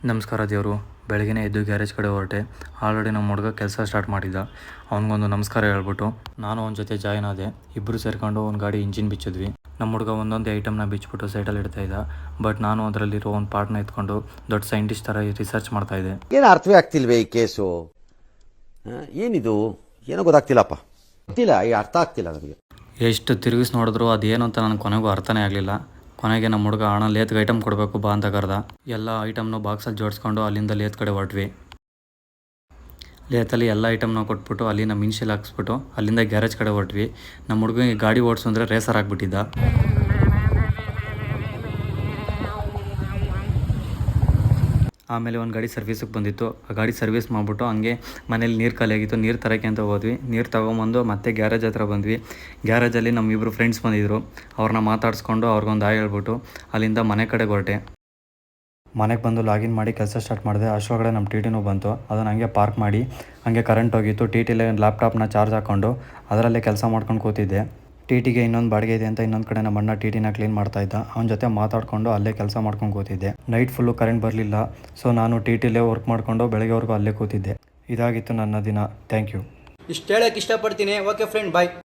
ನಮಸ್ಕಾರ ದೇವರು. ಬೆಳಗ್ಗೆ ಎದ್ದು ಗ್ಯಾರೇಜ್ ಕಡೆ ಹೊರಟೆ. ಆಲ್ರೆಡಿ ನಮ್ಮ ಹುಡುಗ ಕೆಲಸ ಸ್ಟಾರ್ಟ್ ಮಾಡಿದ್ದ. ಅವ್ನಿಗೊಂದು ನಮಸ್ಕಾರ ಹೇಳ್ಬಿಟ್ಟು ನಾನು ಅವನ ಜೊತೆ ಜಾಯ್ನ್ ಆದೆ. ಇಬ್ಬರು ಸೇರ್ಕೊಂಡು ಒಂದು ಗಾಡಿ ಇಂಜಿನ್ ಬಿಚ್ಚಿದ್ವಿ. ನಮ್ಮ ಹುಡುಗ ಒಂದೊಂದು ಐಟಮ್ನ ಬಿಚ್ಚಿಬಿಟ್ಟು ಸೈಡಲ್ಲಿ ಇಡ್ತಾ ಇದ್ದ. ಬಟ್ ನಾನು ಅದರಲ್ಲಿರೋ ಒಂದು ಪಾರ್ಟ್ನ ಎತ್ಕೊಂಡು ದೊಡ್ಡ ಸೈಂಟಿಸ್ಟ್ ಥರ ರಿಸರ್ಚ್ ಮಾಡ್ತಾ ಇದ್ದೆ. ಏನು ಅರ್ಥವೇ ಆಗ್ತಿಲ್ವೇ ಈ ಕೇಸು? ಏನಿದು ಏನೋ ಗೊತ್ತಾಗ್ತಿಲ್ಲಪ್ಪ, ಗೊತ್ತಿಲ್ಲ, ಈ ಅರ್ಥ ಆಗ್ತಿಲ್ಲ ನನಗೆ. ಎಷ್ಟು ತಿರುಗಿಸಿ ನೋಡಿದ್ರು ಅದೇನು ಅಂತ ನನಗೆ ಕೊನೆಗೂ ಅರ್ಥನೇ ಆಗಲಿಲ್ಲ. ಕೊನೆಗೆ ನಮ್ಮ ಹುಡುಗ ಹಣ ಲೇತ್ಗೆ ಐಟಮ್ ಕೊಡಬೇಕು ಬಾ ಅಂತ ಕರೆದ. ಎಲ್ಲ ಐಟಮ್ನ ಬಾಕ್ಸಲ್ಲಿ ಜೋಡಿಸ್ಕೊಂಡು ಅಲ್ಲಿಂದ ಲೇತ್ ಕಡೆ ಹೊರಟ್ವಿ. ಲೇತಲ್ಲಿ ಎಲ್ಲ ಐಟಮ್ನ ಕೊಟ್ಬಿಟ್ಟು ಅಲ್ಲಿನ ಮಿನ್ಶಿಲ್ ಹಾಕ್ಸ್ಬಿಟ್ಟು ಅಲ್ಲಿಂದ ಗ್ಯಾರೇಜ್ ಕಡೆ ಹೊರಟ್ವಿ. ನಮ್ಮ ಹುಡುಗನಿಗೆ ಗಾಡಿ ಓಡಿಸು ಅಂದರೆ ರೇಸರ್ ಆಗಿಬಿಟ್ಟಿದ್ದ. ಆಮೇಲೆ ಒಂದು ಗಾಡಿ ಸರ್ವಿಸಿಗೆ ಬಂದಿತ್ತು. ಆ ಗಾಡಿ ಸರ್ವಿಸ್ ಮಾಡಿಬಿಟ್ಟು ಹಂಗೆ ಮನೇಲಿ ನೀರು ಖಾಲಿ ಆಗಿತ್ತು, ನೀರು ತರೋಕ್ಕೆ ಅಂತ ಹೋದ್ವಿ. ನೀರು ತೊಗೊಂಬಂದು ಮತ್ತೆ ಗ್ಯಾರೇಜ್ ಹತ್ರ ಬಂದ್ವಿ. ಗ್ಯಾರೇಜಲ್ಲಿ ನಮ್ಮಿಬ್ಬರು ಫ್ರೆಂಡ್ಸ್ ಬಂದಿದ್ದರು. ಅವ್ರನ್ನ ಮಾತಾಡಿಸ್ಕೊಂಡು ಅವ್ರಿಗೊಂದು ಆಯ್ ಹೇಳ್ಬಿಟ್ಟು ಅಲ್ಲಿಂದ ಮನೆ ಕಡೆಗೆ ಹೊರಟೆ. ಮನೆಗೆ ಬಂದು ಲಾಗಿನ್ ಮಾಡಿ ಕೆಲಸ ಸ್ಟಾರ್ಟ್ ಮಾಡಿದೆ. ಅಷ್ಟೊಳಗಡೆ ನಮ್ಮ ಟಿ ಟಿನೂ ಬಂತು. ಅದನ್ನು ಹಂಗೆ ಪಾರ್ಕ್ ಮಾಡಿ ಹಂಗೆ ಕರೆಂಟ್ ಹೋಗಿತ್ತು. ಟಿ ಟಿಲೇ ಲ್ಯಾಪ್ಟಾಪ್ನ ಚಾರ್ಜ್ ಹಾಕ್ಕೊಂಡು ಅದರಲ್ಲೇ ಕೆಲಸ ಮಾಡ್ಕೊಂಡು ಕೂತಿದ್ದೆ. ಟಿ ಟಿಗೆ ಇನ್ನೊಂದು ಬಾಡಿಗೆ ಇದೆ ಅಂತ ಇನ್ನೊಂದು ಕಡೆ ನಮ್ಮ ಅಣ್ಣ ಟಿ ಟಿನ ಕ್ಲೀನ್ ಮಾಡ್ತಾಯಿದ್ದ. ಅವನ ಜೊತೆ ಮಾತಾಡಿಕೊಂಡು ಅಲ್ಲೇ ಕೆಲಸ ಮಾಡ್ಕೊಂಡು ಕೂತಿದ್ದೆ. ನೈಟ್ ಫುಲ್ಲು ಕರೆಂಟ್ ಬರಲಿಲ್ಲ. ಸೊ ನಾನು ಟಿ ಟಿಲೇ ವರ್ಕ್ ಮಾಡಿಕೊಂಡು ಬೆಳಗ್ಗೆವರೆಗೂ ಅಲ್ಲೇ ಕೂತಿದ್ದೆ. ಇದಾಗಿತ್ತು ನನ್ನ ದಿನ. Thank you. ಇಷ್ಟು ಹೇಳೋಕ್ಕೆ ಇಷ್ಟಪಡ್ತೀನಿ. ಓಕೆ ಫ್ರೆಂಡ್, ಬಾಯ್.